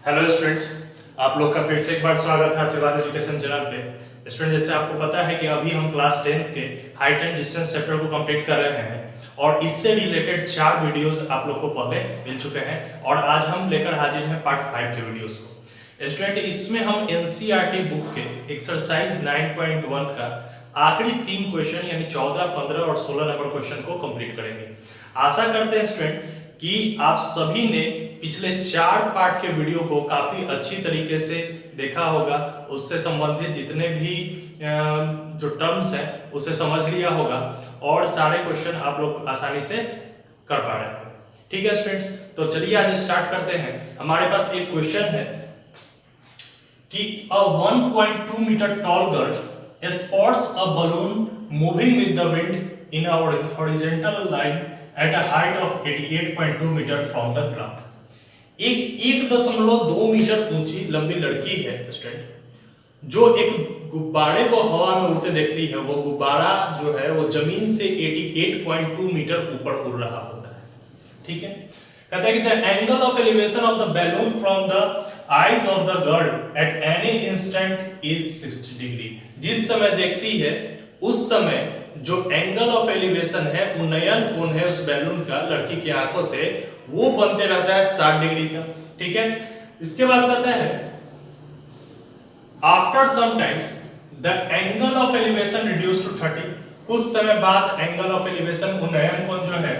Hello students, आप लोग का फिर से एक बार स्वागत है आशीर्वाद एजुकेशन चैनल पे। स्टूडेंट, जैसे आपको पता है कि अभी हम क्लास 10th के हाइट एंड डिस्टेंस चैप्टर को कंप्लीट कर रहे हैं और इससे रिलेटेड 4 वीडियोस आप लोग को पहले मिल चुके हैं और आज हम लेकर हाजिर हैं पार्ट 5 के वीडियोस को। स्टूडेंट, इसमें हम एनसीईआरटी बुक के एक्सरसाइज 9.1 का आखिरी 3 क्वेश्चन यानी 14, 15 और 16 नंबर क्वेश्चन को कंप्लीट करेंगे। आशा करते हैं स्टूडेंट कि आप सभी ने पिछले 4 पार्ट के वीडियो को काफी अच्छी तरीके से देखा होगा, उससे संबंधित जितने भी जो टर्म्स हैं उसे समझ लिया होगा और सारे क्वेश्चन आप लोग आसानी से कर पा रहे हैं। ठीक है स्टूडेंट्स, तो चलिए आज स्टार्ट करते हैं। हमारे पास एक क्वेश्चन है कि a 1.2 metre tall girl spots a balloon moving with the wind in a horizontal line at a height of 88.2 metre from the ground। एक 1.2 मीटर ऊंची लंबी लड़की है स्टूडेंट, जो एक गुब्बारे को हवा में उड़ते देखती है। वो गुब्बारा जो है वो जमीन से 88.2 मीटर ऊपर उड़ रहा होता है। ठीक है, कहता है कि the angle of elevation of the balloon from the eyes of the girl at any instant is 60 degree. जिस समय देखती है उस समय जो एंगल ऑफ एलिवेशन है, उन्नयन कोण है उस बैलून का लड़की की आंखों से, वो बनते रहता है 60 डिग्री का। ठीक है, इसके बाद कहता है after some times the angle of elevation reduce to 30। कुछ समय बाद एंगल ऑफ एलिवेशन उन्नयन कोण जो है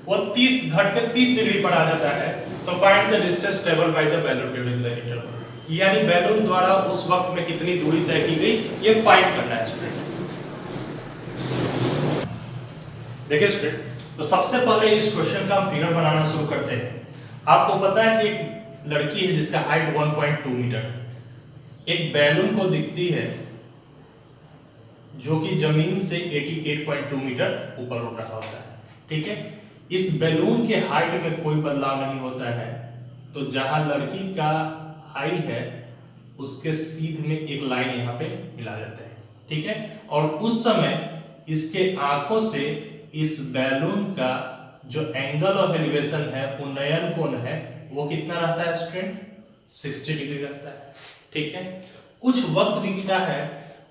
वो 30 घट के 30 डिग्री पर आ जाता है। तो find the distance travelled by the balloon during the interval, यानी बैलून द्वारा उस वक्त में कितनी दूरी तय की गई ये फाइंड करना है स्टूडेंट। देखिए स्टूडेंट, तो सबसे पहले इस क्वेश्चन का हम फिगर बनाना शुरू करते हैं। आपको पता है कि एक लड़की है जिसका हाइट 1.2 मीटर, एक बैलून को दिखती है जो कि जमीन से 88.2 मीटर ऊपर उड़ रहा होता है। ठीक है, इस बैलून के हाइट में कोई बदलाव नहीं होता है, तो जहां लड़की का आई है उसके सीध में एक लाइन यहाँ पे मिला जाता है। ठीक है, और उस समय इसके आंखों से इस बैलून का जो एंगल ऑफ एलिवेशन है, उन्नयन कोण है, वो कितना रहता है स्टूडेंट? 60 डिग्री रहता है। ठीक है, कुछ वक्त बीतता है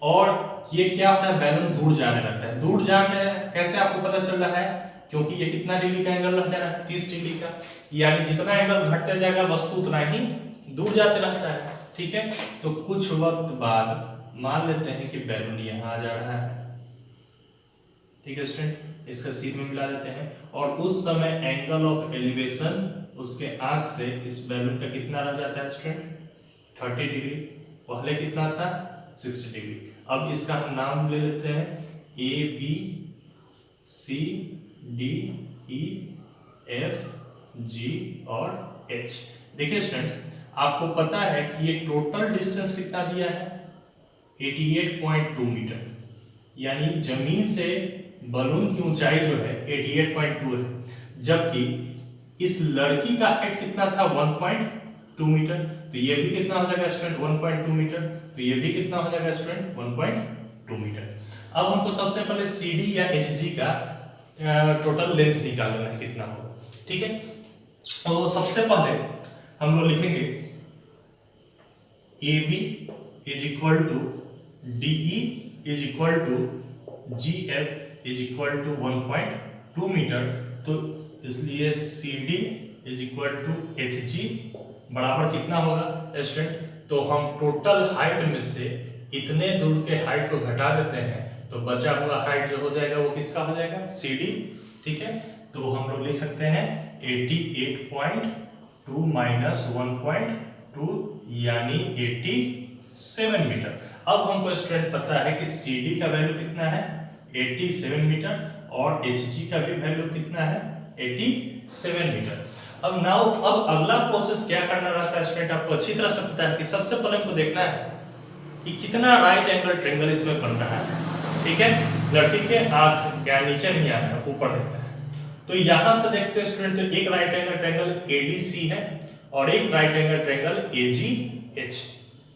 और ये क्या होता है, बैलून दूर जाने लगता है। दूर जाने कैसे आपको पता चल रहा है? क्योंकि ये कितना डिग्री का एंगल रहता है? 30 डिग्री का, यानी जितना एंगल घटते जाएगा वस्तु उतना ही दूर जाते रहता है। ठीक है, तो कुछ वक्त बाद मान लेते हैं कि बैलून यहाँ आ जा रहा है। ठीक है स्टूडेंट, इसका सीध में मिला देते हैं और उस समय एंगल ऑफ एलिवेशन उसके आंख से इस बैलून का कितना रह जाता है स्टूडेंट? 30 डिग्री। पहले कितना था? 60 डिग्री। अब इसका हम नाम ले लेते हैं A B C D E F G और एच। देखिए स्टूडेंट, आपको पता है कि ये टोटल डिस्टेंस कितना दिया है? 88.2 मीटर, यानी जमीन से बलून की ऊंचाई जो है 88.2 है, जबकि इस लड़की का हाइट कितना था? 1.2 मीटर। तो ये भी कितना हो जाएगा स्टूडेंट? 1.2 मीटर। तो ये भी कितना हो जाएगा स्टूडेंट? 1.2 मीटर। अब हमको सबसे पहले CD या HG का टोटल लेंथ निकालना है कितना होगा। ठीक है, तो सबसे पहले हम लोग लिखेंगे AB is equal to DE is equal to GF is equal to 1.2 metre. तो इसलिए CD is equal to HG बराबर कितना होगा स्टूडेंट? तो हम टोटल हाइट में से इतने दूर के हाइट को घटा देते हैं, तो बचा हुआ हाइट जो हो जाएगा वो किसका हो जाएगा? CD। ठीक है, तो हम लोग लिख सकते हैं 88.2 माइनस 1.2 यानी 87 मीटर। अब हमको स्टूडेंट पता है कि CD का वैल्यू कितना है? 87 मीटर और HG का भी वैल्यू कितना है? 87 मीटर। अब अगला प्रोसेस क्या करना रहता है स्टूडेंट? आपको अच्छी तरह से पता है कि सबसे पहले हमको देखना है कि कितना राइट एंगल ट्रायंगल इसमें बन रहा है। ठीक है, लड़की के आंख क्या नीचे नहीं आ रहा है, ऊपर रहता है। तो यहां से देखते हैं स्टूडेंट, तो एक राइट एंगल ट्रायंगल ADC है और एक राइट एंगल ट्रायंगल AGH।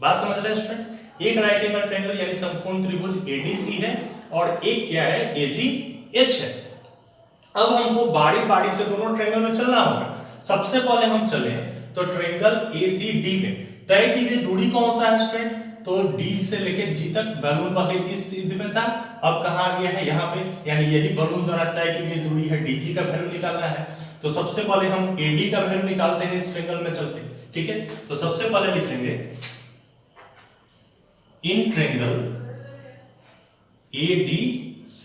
बात समझ रहे हैं स्टूडेंट? एक राइट एंगल ट्रायंगल यानी समकोण त्रिभुज ADC है और एक क्या है? AGH है। अब हमको बारी बारी से दोनों ट्रायंगल में चलना होगा। सबसे पहले हम चले तो ट्रायंगल ACD में तय की गई दूरी कौन सा है स्टूडेंट? तो D से लेके G तक बलून पहले इस सीध में था, अब कहां आ गया है यहाँ पे, यानी यही बलून द्वारा तय की गई दूरी है, DG का वैल्यू निकालना है। तो सबसे पहले हम AD का वैल्यू निकालते हैं इस ट्रायंगल में चलते, ठीक है। तो सबसे पहले लिखेंगे in triangle ADC,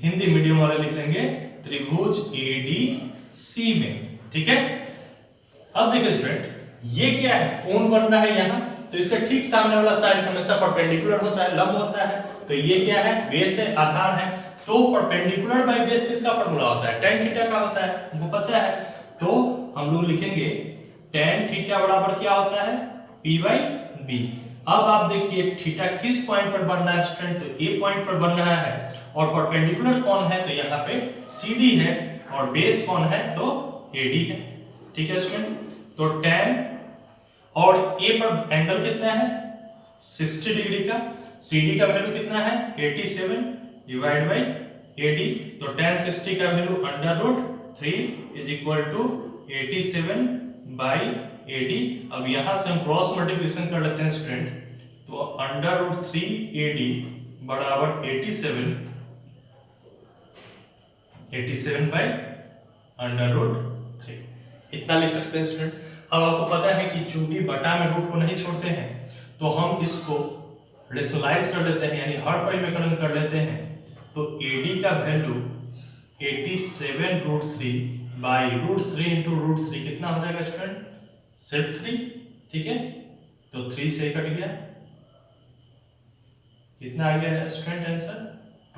Hindi medium वाले लिख लेंगे त्रिभुज ADC में, ठीक है। अब देखिए स्टूडेंट, ये क्या है, कोण बन रहा है यहाँ, तो इसका ठीक सामने वाला साइड हमेशा परपेंडिकुलर होता है, लंब होता है। तो ये क्या है, बेस है, आधार है। तो परपेंडिकुलर बाय बेस किसका फार्मूला होता है? tan थीटा का होता है, हमको पता है। तो हम लोग लिखेंगे tan थीटा बराबर क्या होता है? P/B। अब आप देखिए थीटा किस पॉइंट पर बन रहा है स्टूडेंट? तो A पॉइंट पर बन रहा है, और परपेंडिकुलर कौन है? तो यहाँ पे CD है, और बेस कौन है? तो AD है, ठीक है स्टूडेंट। तो tan और A पर एंगल कितना है? 60 डिग्री का। CD का वैल्यू कितना है? 87 डिवाइड बाई AD। तो tan 60 का value √3 is equal to 87 by AD। अब यहां से हम क्रॉस मल्टीप्लिकेशन कर लेते हैं स्टूडेंट, तो √3 AD बराबर 87 बाई √3, इतना लिख सकते हैं स्टूडेंट। अब आपको पता है कि चूंकि बटा में रूट को नहीं छोड़ते हैं, तो हम इसको रेशनलाइज कर लेते हैं, यानी हर परिमेकरण कर लेते हैं। तो AD का वैल्यू 87√3 बाई √3 इंटू √3 कितना हो जाएगा स्टूडेंट? सिर्फ 3, ठीक है। तो 3 से कट गया, कितना आ गया है स्टूडेंट आंसर?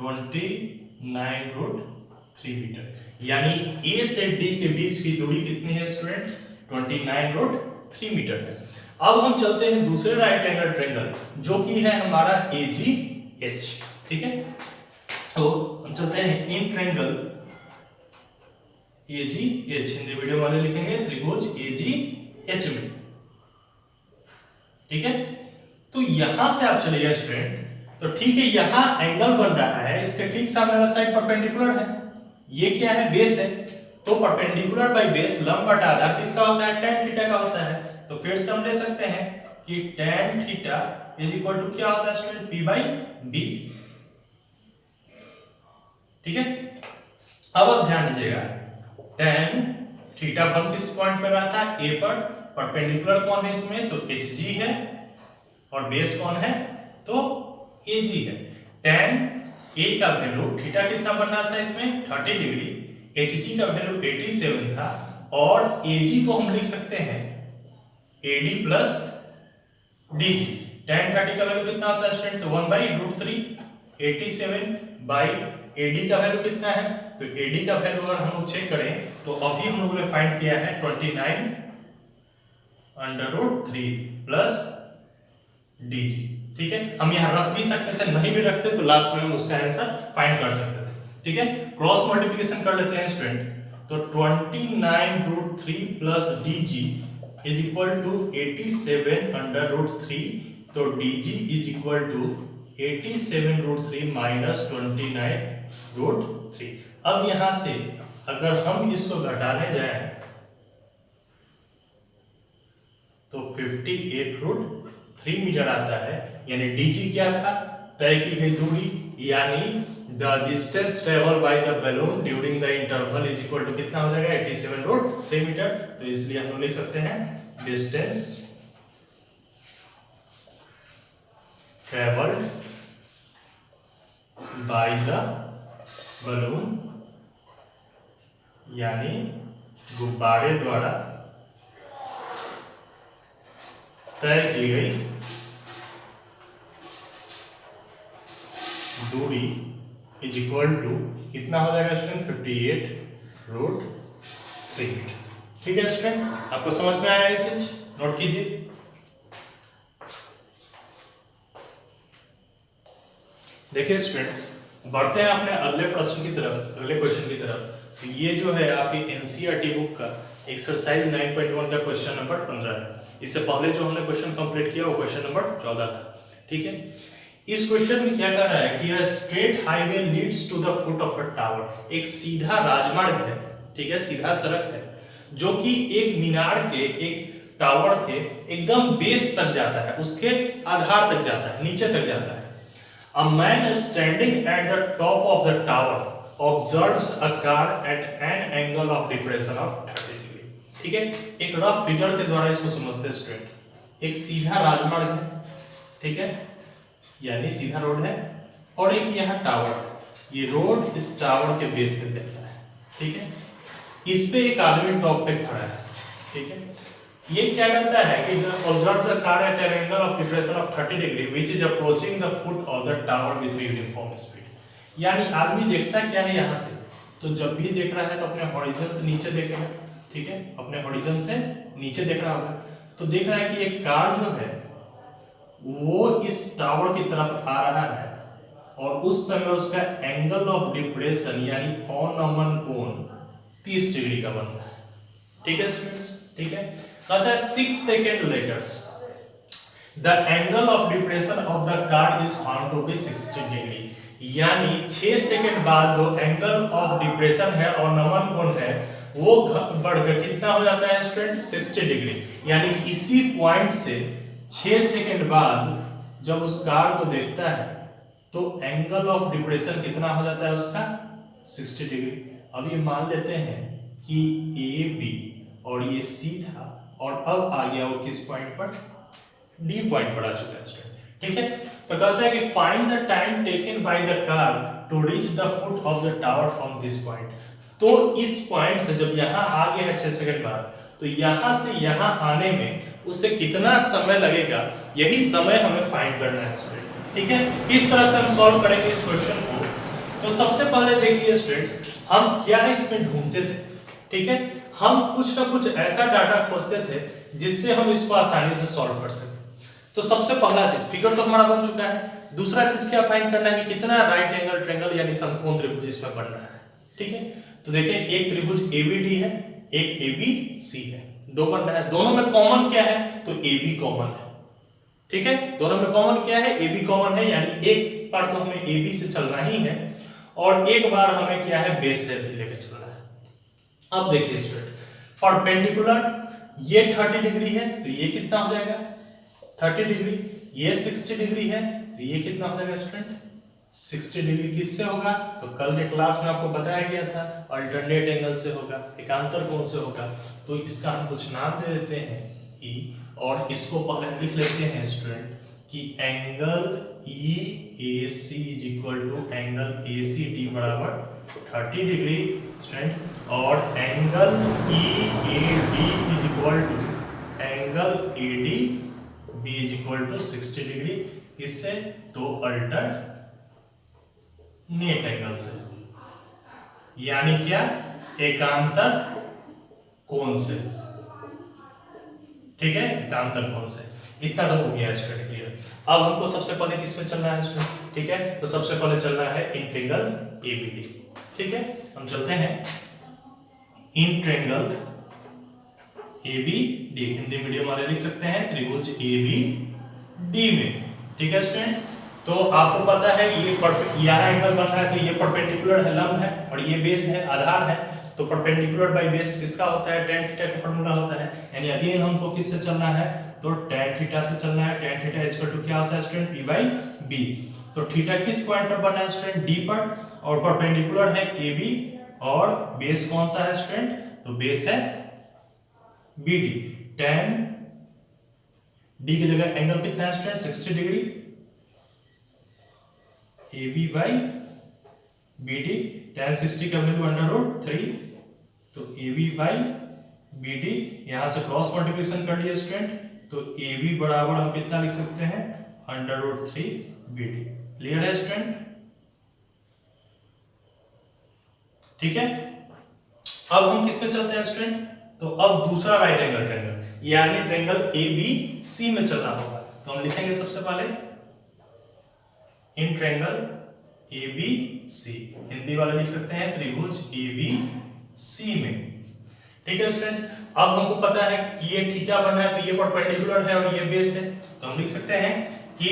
29√3 मीटर। यानी A से D के बीच की दूरी कितनी है स्टूडेंट? 29√3 मीटर है। अब हम चलते हैं दूसरे राइट एंगल ट्रायंगल, जो कि है हमारा AGH, ठीक है। तो हम चलते हैं in triangle AGH, Hindi video वाले लिखेंगे त्रिभुज AGH में, ठीक है। तो यहां से आप चलिए स्टूडेंट, तो ठीक है, यहां एंगल बन रहा है, इसके ठीक सामने वाला साइड परपेंडिकुलर है। ये क्या है? बेस है। तो परपेंडिकुलर बाय बेस लंब बटा आधार किसका होता है? tan थीटा का होता है। तो फिर से हम ले सकते हैं कि tan theta is equal to क्या होता है स्टूडेंट? P/B, ठीक है। अब आप ध्यान दीजिएगा, tan थीटा बन किस पॉइंट पे रहा था? A पर। परपेंडिकुलर कौन है इसमें? तो HG है, और बेस कौन है? तो AG है। tan A का वैल्यू थीटा कितना बन रहा था इसमें? 30 डिग्री। HG का वैल्यू 87 था, और AG को हम लिख सकते हैं AD प्लस DG। tan 30 का वैल्यू कितना होता है स्टूडेंट? तो 1/√3। 87 बाई AD का वैल्यू कितना है? तो AD का वैल्यू अगर हम लोग चेक करें, तो अभी हम लोगों ने फाइंड किया है 29√3 प्लस DG, ठीक है। हम यहाँ रख भी सकते थे, नहीं भी रखते तो लास्ट में हम उसका आंसर फाइंड कर सकते थे, ठीक है। क्रॉस मल्टीप्लिकेशन कर लेते हैं स्टूडेंट, तो 29√3 plus DG is equal to 87√3। तो DG is equal to 87√3 minus 29√3। अब यहां से अगर हम इसको घटाने जाएं, तो 58√3 मीटर आता है। यानी DG क्या था? तय की गई दूरी, यानी the distance travel by the balloon during the interval is equal to कितना हो जाएगा? 87√3 मीटर। तो इसलिए हम लोग लिख सकते हैं distance travelled by the balloon, यानी गुब्बारे द्वारा तय की गई दूरी इज इक्वल टू कितना हो जाएगा स्टूडेंट? 58√3 मीटर, ठीक है स्टूडेंट। आपको समझ में आया ये चीज? नोट कीजिए। देखिए स्टूडेंट्स, बढ़ते हैं अपने अगले प्रश्न की तरफ, अगले क्वेश्चन की तरफ। तो ये जो है आपकी एनसीईआरटी बुक का एक्सरसाइज 9.1 का क्वेश्चन नंबर 15 है। इससे पहले जो हमने क्वेश्चन कंप्लीट किया वो क्वेश्चन नंबर 14 था, ठीक है। इस क्वेश्चन में क्या कर रहा है कि straight highway leads to the foot of a tower. एक सीधा राजमार्ग है, ठीक है, सीधा सड़क है, जो कि एक मीनार के एक टावर के एकदम बेस तक जाता है, उसके आधार तक जाता है, नीचे तक जाता है। A man standing at the top of the tower observes a car at an angle of depression of 30 degree। ठीक है, एक रफ फिगर के द्वारा इसको समझते हैं स्टूडेंट। एक सीधा राजमार्ग है, ठीक है, यानी सीधा रोड है, और एक यहाँ टावर है। ये रोड इस टावर के बेस तक जाता है, ठीक है। इस पे एक आदमी टॉप पे खड़ा है, ठीक है। ये क्या करता है कि observe the car eight an angle of depression of 30 degree which is approaching the foot of the tower with uniform speed. यानी आदमी देखता क्या है यहाँ से, तो जब भी देख रहा है तो अपने हॉरिजॉन से नीचे देखेगा, ठीक है, अपने हॉरिजॉन से नीचे देख रहा होगा। तो देख रहा है कि एक कार जो है वो इस टावर की तरफ आ रहा है, और उस समय उसका एंगल ऑफ डिप्रेशन यानी ऑन कोण 30 डिग्री का बनता है, ठीक है स्टूडेंट्स, ठीक है। कहता है 6 second later the angle of depression of the car is found to be 60 degree. यानी 6 सेकेंड बाद जो एंगल ऑफ डिप्रेशन है और नमन कोण है वो बढ़कर कितना हो जाता है स्टूडेंट, 60 डिग्री। यानी इसी पॉइंट से 6 सेकेंड बाद जब उस कार को देखता है तो एंगल ऑफ डिप्रेशन कितना हो जाता है उसका, 60 डिग्री। अब ये मान लेते हैं कि ए बी और ये सी था, और अब आ गया वो किस पॉइंट पर, डी पॉइंट पर आ चुका है स्टूडेंट, ठीक है। तो कहता है कि find the time taken by the car to reach the foot of the tower from this point. तो इस पॉइंट से जब यहाँ आ गया है 6 सेकंड बाद, तो यहाँ से यहाँ आने में उसे कितना समय लगेगा, यही समय हमें फाइंड करना है स्टूडेंट, ठीक है। किस तरह से हम सॉल्व करेंगे इस क्वेश्चन को, तो सबसे पहले देखिए स्टूडेंट्स, हम क्या इसमें ढूंढते थे, ठीक है। हम कुछ ना कुछ ऐसा डाटा खोजते थे जिससे हम इसको आसानी से सॉल्व कर सकें। तो सबसे पहला चीज, फिगर तो हमारा बन चुका है। दूसरा चीज क्या फाइंड करना है कि कितना राइट एंगल ट्रायंगल यानी समकोण त्रिभुज इसमें बन रहा है, ठीक है। तो देखिए एक त्रिभुज एबीडी है, एक एबीसी है, दो बन रहा है। दोनों में कॉमन क्या है, तो एबी कॉमन है, ठीक है। दोनों में कॉमन क्या है, एबी कॉमन है, यानी एक बार तो हमें एबी से चलना ही है और एक बार हमें क्या है, बेस से लेकर चलना है। अब देखिए स्टूडेंट, परपेंडिकुलर ये 30 डिग्री है तो ये कितना हो जाएगा, 30 डिग्री। ये 60 डिग्री है तो ये कितना हो जाएगा स्टूडेंट, 60 डिग्री। किससे होगा, तो कल के क्लास में आपको बताया गया था, अल्टरनेट एंगल से होगा, एकांतर कोण से होगा। तो इसका हम कुछ नाम दे देते हैं ई, और इसको पहले लिख लेते हैं स्टूडेंट कि angle E A C is equal to angle A C D बराबर 30 डिग्री स्टूडेंट, और angle E A D is equal to angle A D B is equal to 60 degree. इससे तो अल्टरनेट एंगल से, यानी क्या, एकांतर कोण से, ठीक है, एकांतर कोण से। इतना तो हो गया स्टूडेंट, क्लियर। अब हमको सबसे पहले किसमें चलना है स्टूडेंट, ठीक है। तो सबसे पहले चलना है इन ट्रायंगल एबीडी, ठीक है। हम चलते हैं in triangle ABD, Hindi medium वाले लिख सकते हैं त्रिभुज एबीडी में, ठीक है स्टूडेंट्स। तो आपको पता है ये यहाँ एंगल बन रहा है तो ये परपेंडिकुलर है, लंब है, और ये बेस है, आधार है। तो परपेंडिकुलर बाय बेस किसका होता है, tan थीटा का फार्मूला होता है। यानी अगेन हमको किससे चलना है, तो tan थीटा से चलना है। tan थीटा इक्वल टू क्या होता है स्टूडेंट, p बाई b। तो थीटा किस पॉइंट पर बना है स्टूडेंट, d पर, और परपेंडिकुलर है ab, और बेस कौन सा है स्टूडेंट, तो बेस है bd। tan d की जगह एंगल कितना है student, 60 degree, AB by BD। tan 60 का वैल्यू √3, तो AB बाई BD, यहां से क्रॉस मल्टीप्लिकेशन कर लिया स्टूडेंट, तो AB बराबर हम कितना लिख सकते हैं, √3 BD। क्लियर है स्टूडेंट, ठीक है। अब हम किस में चलते हैं स्टूडेंट, तो अब दूसरा राइट एंगल ट्रायंगल यानी ट्रायंगल ABC में चलना होगा। तो हम लिखेंगे सबसे पहले इन ट्रायंगल ABC, हिंदी वाले लिख सकते हैं त्रिभुज ABC में, ठीक है स्टूडेंट्स। अब हमको पता है कि ये थीटा बन रहा है तो ये परपेंडिकुलर है और ये बेस है, तो हम लिख सकते हैं कि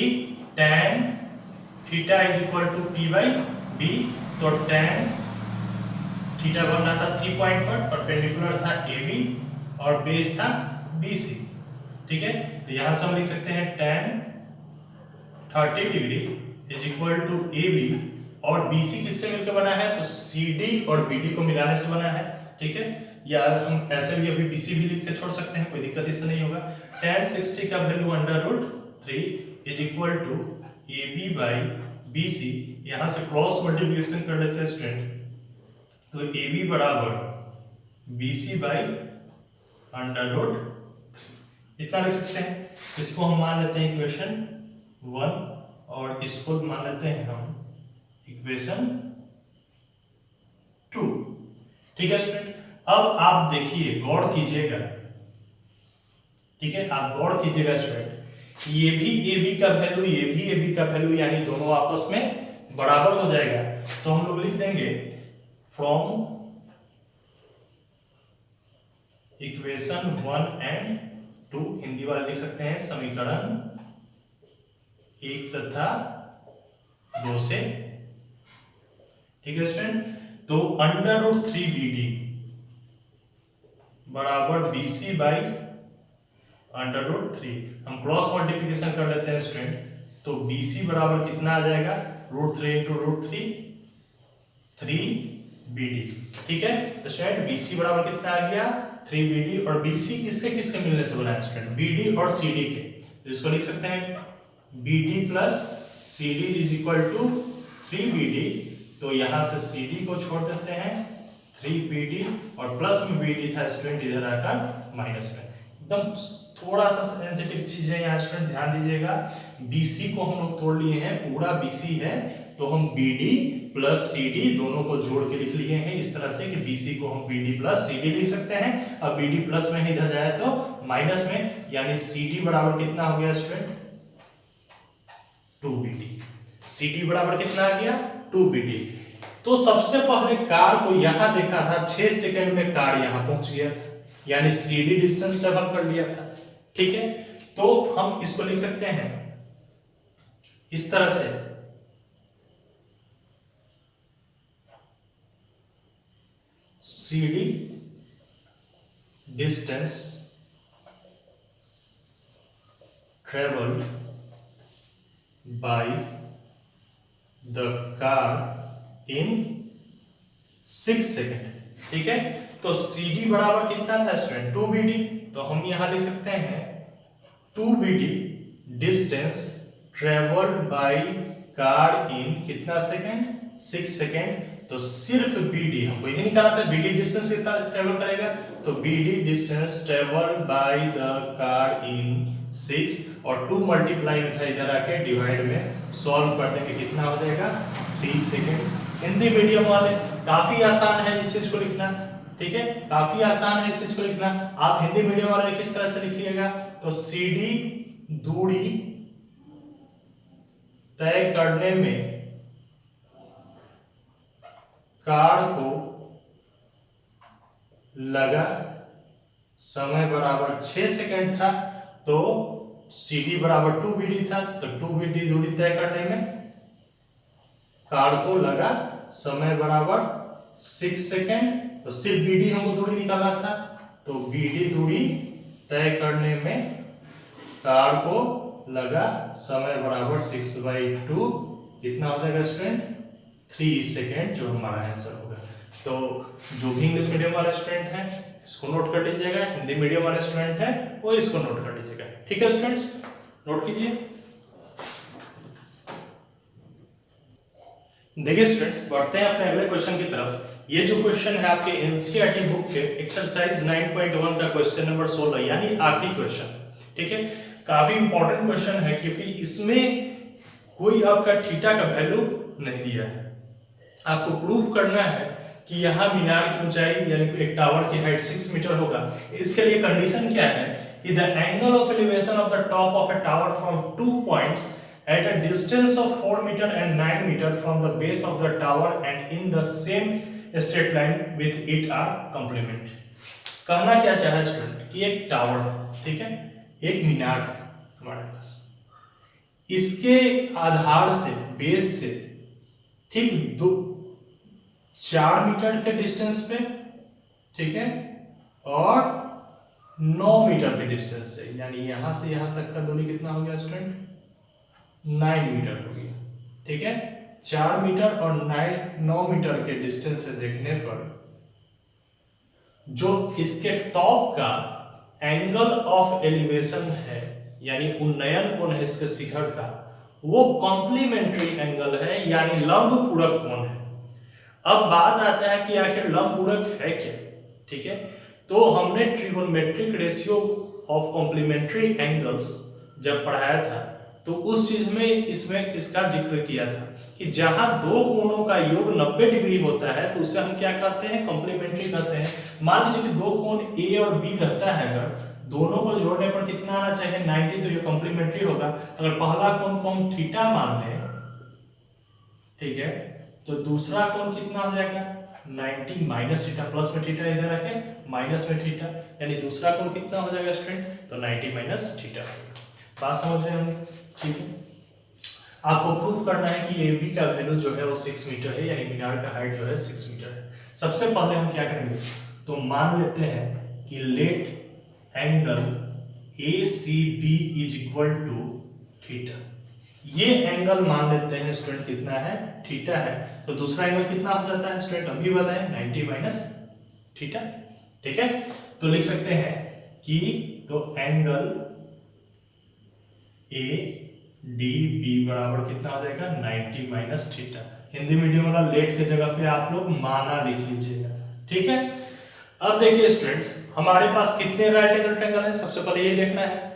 tan theta is equal to p by b। तो tan थीटा बन रहा था C पॉइंट पर, परपेंडिकुलर था AB और बेस था BC। ठीक है, तो यहां से हम लिख सकते हैं tan 30 degree is equal to AB, और BC किससे मिलकर बना है, तो CD और BD को मिलाने से बना है। ठीक है, या हम ऐसे भी अभी BC भी लिख के छोड़ सकते हैं, कोई दिक्कत इससे नहीं होगा। tan 60 का value √3 is equal to AB by BC, यहां से क्रॉस मल्टीप्लिकेशन कर लेते हैं स्टूडेंट, तो AB बराबर BC बाई √3 इतना लिख सकते हैं। इसको हम मान लेते हैं इक्वेशन 1 और इसको मान लेते हैं हम इक्वेशन 2। ठीक है स्टूडेंट, अब आप देखिए, गौर कीजिएगा, ठीक है, आप गौर कीजिएगा स्टूडेंट, ये भी AB का वैल्यू, ये भी AB का वैल्यू, यानी दोनों आपस में बराबर हो जाएगा। तो हम लोग लिख देंगे फ्रॉम इक्वेशन 1 एंड 2, हिंदी वाले लिख सकते हैं समीकरण 1 तथा 2 से। ठीक है स्टूडेंट, तो √3BD बराबर BC बाई √3, हम क्रॉस मल्टीप्लिकेशन कर लेते हैं स्टूडेंट, तो BC बराबर कितना आ जाएगा, √3 इंटू √3 3BD। ठीक है, तो स्टूडेंट BC बराबर कितना आ गया, 3BD, और BC किसके किसके मिलने से बना है स्टूडेंट, BD और CD के, तो इसको लिख सकते हैं BD plus CD is equal to 3BD, तो यहां से CD को छोड़ देते हैं 3BD, और प्लस में BD था स्टूडेंट, इधर आकर माइनस में। एकदम थोड़ा सा सेंसिटिव चीज है यहाँ स्टूडेंट, ध्यान दीजिएगा, BC को हम लोग तोड़ लिए हैं, पूरा BC है, तो हम BD प्लस CD दोनों को जोड़ के लिख लिए हैं इस तरह से कि BC को हम BD प्लस CD लिख सकते हैं। अब BD प्लस में इधर जाए तो माइनस में, यानी CD बराबर कितना हो गया स्टूडेंट, 2BD। CD बराबर कितना आ गया, 2BD। तो सबसे पहले कार को यहां देखा था, 6 सेकंड में कार यहां पहुंच गया था, यानी CD डिस्टेंस ट्रेवल कर लिया था। ठीक है, तो हम इसको लिख सकते हैं इस तरह से, CD distance travelled by the car in 6 second. ठीक है, तो CD बराबर कितना था स्टूडेंट, 2BD, तो हम यहां लिख सकते हैं 2BD distance travelled by car in कितना सेकेंड, 6 सेकेंड। तो सिर्फ BD हमको यही निकालना था, BD डिस्टेंस कितना ट्रेवल करेगा, तो BD distance travelled by the car in 6, और 2 मल्टीप्लाई में था, इधर आके डिवाइड में सॉल्व कर देंगे, कितना हो जाएगा 3 सेकेंड। हिंदी मीडियम वाले काफी आसान है इस चीज को लिखना, ठीक है, काफी आसान है इस चीज को लिखना। आप हिंदी मीडियम वाले किस तरह से लिखिएगा, तो CD दूरी तय करने में कार को लगा समय बराबर 6 सेकेंड था, तो CD बराबर 2BD था, तो 2BD दूरी तय करने में कार को लगा समय बराबर 6 सेकेंड। तो सिर्फ BD हमको दूरी निकालना था, तो BD दूरी तय करने में कार को लगा समय बराबर 6/2, कितना हो जाएगा स्टूडेंट, 3 सेकेंड, जो हमारा आंसर होगा। तो जो भी इंग्लिश मीडियम वाले स्टूडेंट हैं इसको नोट कर लीजिएगा, हिंदी मीडियम वाले स्टूडेंट हैं वो इसको नोट कर लीजिएगा। ठीक है स्टूडेंट्स, नोट कीजिए। देखिए स्टूडेंट्स, बढ़ते हैं अपने अगले क्वेश्चन की तरफ। ये जो क्वेश्चन है आपके एनसीईआरटी बुक के एक्सरसाइज 9.1 का क्वेश्चन नंबर 16, यानी आखिरी क्वेश्चन। ठीक है, काफी इंपॉर्टेंट क्वेश्चन है क्योंकि इसमें कोई आपका थीटा का वैल्यू नहीं दिया है। आपको प्रूफ करना है कि यहाँ मीनार की ऊंचाई यानी एक टावर की हाइट 6 मीटर होगा। इसके लिए कंडीशन क्या है कि the angle of elevation of the top of a tower from 2 points at a distance of 4 meter and 9 meter from the base of the tower and in the same straight line with it are complement। कहना क्या चाह रहा है student कि एक tower है, ठीक है, एक मीनार है हमारे पास, इसके आधार से, बेस से ठीक 4 मीटर के डिस्टेंस पे, ठीक है, और 9 मीटर के डिस्टेंस से, यानी यहां से यहां तक का दूरी कितना हो गया स्टूडेंट? 9 मीटर हो गया। ठीक है, 4 मीटर और 9 मीटर के डिस्टेंस से देखने पर जो इसके टॉप का एंगल ऑफ एलिवेशन है, यानी उन्नयन कोण है इसके शिखर का, वो कॉम्प्लीमेंट्री एंगल है, यानी लंब पूरक कोण है। अब बात आता है कि आखिर लंब पूरक है क्या? ठीक है, तो हमने trigonometric ratio of complementary angles जब पढ़ाया था तो उस चीज में इसमें इसका जिक्र किया था कि जहां दो कोणों का योग 90 डिग्री होता है तो उसे हम क्या कहते हैं? कॉम्प्लीमेंट्री कहते हैं। मान लीजिए कि दो कोण ए और बी रहता है, अगर दोनों को जोड़ने पर कितना आना चाहिए? 90, तो ये कॉम्प्लीमेंट्री होगा। अगर पहला कोण को हम थीटा मान लें, ठीक है, तो दूसरा कोण कितना हो जाएगा? 90 माइनस थीटा, प्लस में थीटा इधर रखें, माइनस में थीटा, यानी दूसरा कोण कितना हो जाएगा स्टूडेंट? तो 90 माइनस थीटा। बात समझ रहे होंगे? ठीक है, आपको प्रूफ करना है कि ए बी का वैल्यू जो है वो 6 मीटर है, यानी मीनार का हाइट जो है 6 मीटर है। सबसे पहले हम क्या करेंगे? तो मान लेते हैं कि let angle ACB is equal to theta. ये एंगल मान लेते हैं स्टूडेंट कितना है? थीटा है। तो दूसरा एंगल कितना हो जाता है स्टूडेंट? अभी बताएं, 90 माइनस थीटा। ठीक है, तो लिख सकते हैं कि तो एंगल ADB बराबर कितना हो जाएगा? 90 माइनस थीटा। हिंदी मीडियम वाला लेट के जगह पे आप लोग माना लिख लीजिएगा। ठीक है, अब देखिए स्टूडेंट्स, हमारे पास कितने राइट एंगल ट्रायंगल है? सबसे पहले ये देखना है।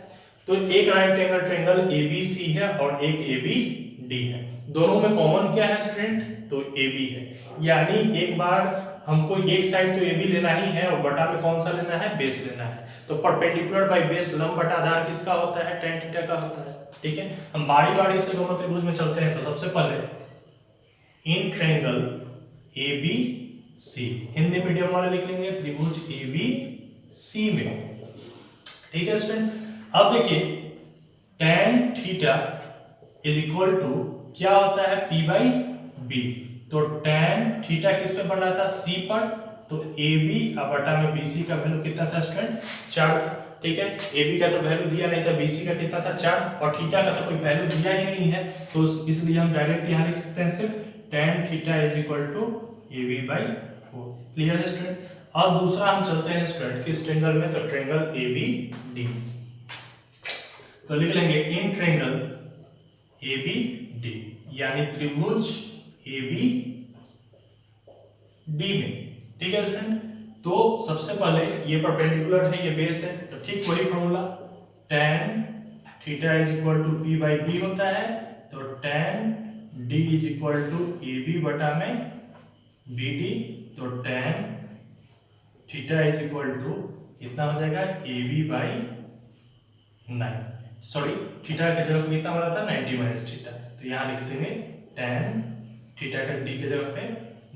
तो एक राइट एंगल ट्रायंगल ABC है और एक ABD है। दोनों में कॉमन क्या है स्टूडेंट? तो AB है, यानी एक बार हमको एक साइड तो AB लेना ही है और बटा में कौन सा लेना है? बेस लेना है। तो परपेंडिकुलर बाय बेस लंब बटा आधार किसका होता है? tan थीटा का होता है। ठीक है, हम बारी बारी से दोनों त्रिभुज में चलते हैं। तो सबसे पहले in triangle ABC, Hindi medium वाले लिख लेंगे त्रिभुज ABC में। ठीक है स्टूडेंट, अब देखिए tan theta is equal to क्या होता है? P by B। तो tan थीटा किस पे बन रहा था? C पर। तो AB बटा में BC का वैल्यू कितना था स्टूडेंट? 4। ठीक है, AB का तो वैल्यू दिया नहीं था, BC का कितना था? 4, और थीटा का तो कोई वैल्यू दिया ही नहीं है, तो इसलिए हम डायरेक्ट यहाँ लिख सकते हैं सिर्फ tan theta is equal to AB by 4। Clear है स्टूडेंट? अब दूसरा हम चलते हैं स्टूडेंट किस ट्रायंगल में? तो ट्रायंगल ABD। तो लिख लेंगे इन ट्रायंगल ABD, यानी त्रिभुज ABD में। ठीक है स्टूडेंट, तो सबसे पहले ये परपेंडिकुलर है, ये बेस है, तो ठीक वही formula tan theta is equal to P by B होता है। तो tan D is equal to AB बटा में BD। तो tan theta is equal to कितना हो जाएगा? AB by 9। सॉरी, थीटा के जगह पे कितना बना था? 90 माइनस थीटा। तो यहाँ लिख देंगे tan थीटा का D के जगह पे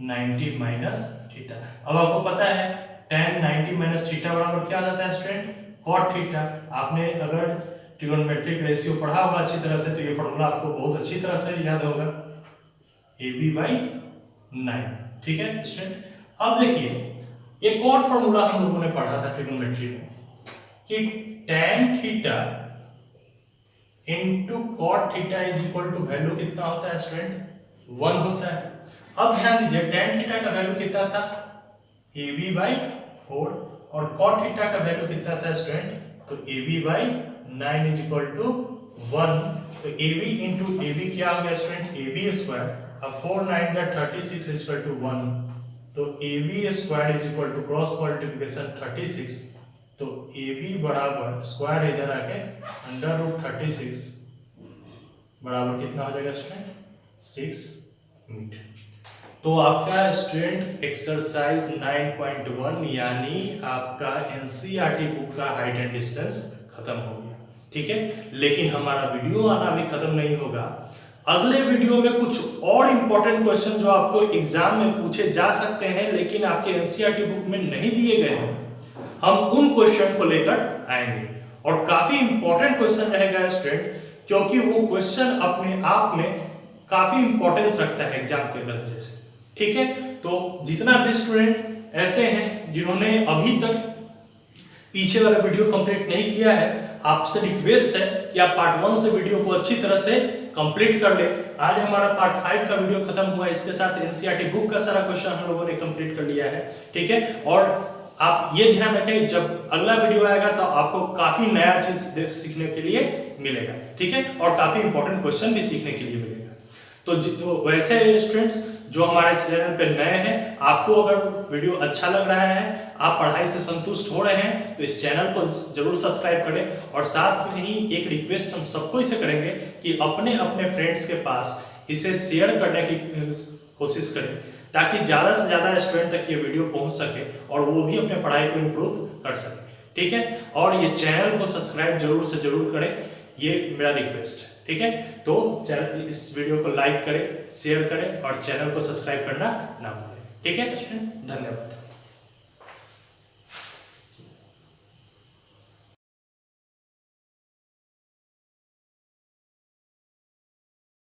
90 माइनस थीटा। अब आपको पता है tan 90 माइनस थीटा बराबर क्या जाता है स्टूडेंट? cot theta. आपने अगर ट्रिगोनोमेट्रिक रेशियो पढ़ा होगा अच्छी तरह से तो ये फॉर्मूला आपको बहुत अच्छी तरह से याद होगा, AB बाई 9। ठीक है स्टूडेंट, अब देखिए एक और फॉर्मूला हम लोगों ने पढ़ा था ट्रिगोनोमेट्री में कि tan थीटा into cot theta is equal to value कितना होता है स्टूडेंट? 1 होता है। अब ध्यान दीजिए tan थीटा का वैल्यू कितना था? AB बाई 4, और cot थीटा का वैल्यू कितना था स्टूडेंट? तो AB by 9 is equal to 1। तो AB इंटू AB क्या हो गया स्टूडेंट? AB square. अब 4 9 जा 36 इज इक्वल टू 1। तो AB square is equal to cross multiplication 36। तो AB बराबर स्क्वायर इधर आके अंडर रूट 36 बराबर कितना हो जाएगा स्टूडेंट? 6 मीटर। तो आपका स्टूडेंट एक्सरसाइज 9.1 यानी आपका एनसीईआरटी बुक का हाइट एंड डिस्टेंस खत्म हो गया। ठीक है, लेकिन हमारा वीडियो आना भी खत्म नहीं होगा। अगले वीडियो में कुछ और इंपॉर्टेंट क्वेश्चन जो आपको एग्जाम में पूछे जा सकते हैं लेकिन आपके एनसीईआरटी बुक में नहीं दिए गए हैं, हम उन क्वेश्चन को लेकर आएंगे। और काफी इंपॉर्टेंट क्वेश्चन रहेगा स्टूडेंट, क्योंकि वो क्वेश्चन अपने आप में काफी इंपॉर्टेंस रखता है एग्जाम के नतीजे से। ठीक है, तो जितना भी स्टूडेंट ऐसे हैं जिन्होंने अभी तक पीछे वाला वीडियो कंप्लीट नहीं किया है, आपसे रिक्वेस्ट है कि आप पार्ट 1 से वीडियो को अच्छी तरह से कंप्लीट कर ले। आज हमारा पार्ट 5 का वीडियो खत्म हुआ, इसके साथ एनसीईआरटी बुक का सारा क्वेश्चन हम लोगों ने कंप्लीट कर लिया है, ठीक है। और आप ये ध्यान रखें, जब अगला वीडियो आएगा तो आपको काफी नया चीज सीखने के लिए मिलेगा, ठीक है, और काफी इंपॉर्टेंट क्वेश्चन भी सीखने के लिए मिलेगा। तो वैसे स्टूडेंट्स जो हमारे चैनल पे नए हैं, आपको अगर वीडियो अच्छा लग रहा है, आप पढ़ाई से संतुष्ट हो रहे हैं, तो इस चैनल को जरूर सब्सक्राइब करें। और साथ में ही एक रिक्वेस्ट हम सबको इसे करेंगे कि अपने अपने फ्रेंड्स के पास इसे शेयर करने की कोशिश करें, ताकि ज़्यादा से ज़्यादा स्टूडेंट तक ये वीडियो पहुंच सके और वो भी अपने पढ़ाई को इम्प्रूव कर सके, ठीक है। और ये चैनल को सब्सक्राइब जरूर से जरूर करें, ये मेरा रिक्वेस्ट है, ठीक है। तो इस वीडियो को लाइक करें, शेयर करें और चैनल को सब्सक्राइब करना ना भूलें, ठीक है स्टूडेंट। धन्यवाद।